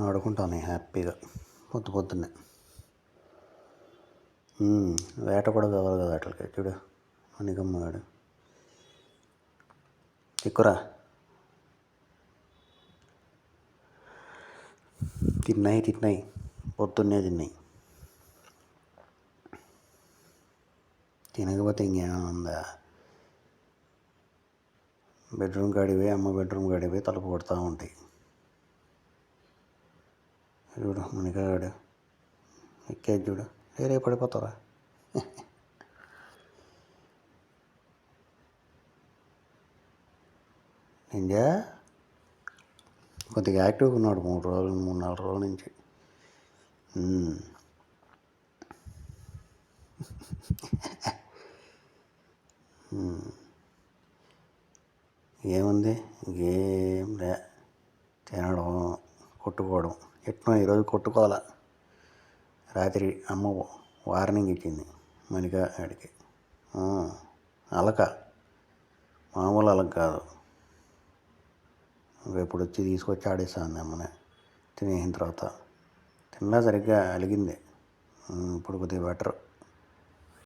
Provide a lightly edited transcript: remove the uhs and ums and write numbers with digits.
ఆడుకుంటాను హ్యాపీగా పొద్దున్నే. వేట కూడా కావాలి కదా అట్లకి. చూడు మణికమ్మగాడు ఎక్కురా. తిన్నాయి పొద్దున్నే తిన్నాయి. తినకపోతే ఇంకేముందా, బెడ్రూమ్ కాడిపోయి అమ్మ బెడ్రూమ్ కాడిపోయి తలుపు కొడతా ఉంటాయి. చూడు మణికాడు ఎక్కేది చూడు. రేపు పడిపోతారా. నింజా కొద్దిగా యాక్టివ్గా ఉన్నాడు 3-4 రోజుల నుంచి. ఏముంది ఇంకేం లే, తినడం కొట్టుకోవడం. ఎట్నో ఈరోజు కొట్టుకోవాలా. రాత్రి అమ్మ వార్నింగ్ ఇచ్చింది మణికా ఆడికి. అలక మామూలు అలక కాదు. రేపు వచ్చి తీసుకొచ్చి ఆడేస్తాను అమ్మనే తినేసిన తర్వాత. తినలా సరిగ్గా అలిగింది. ఇప్పుడు కొద్దిగా బెటర్.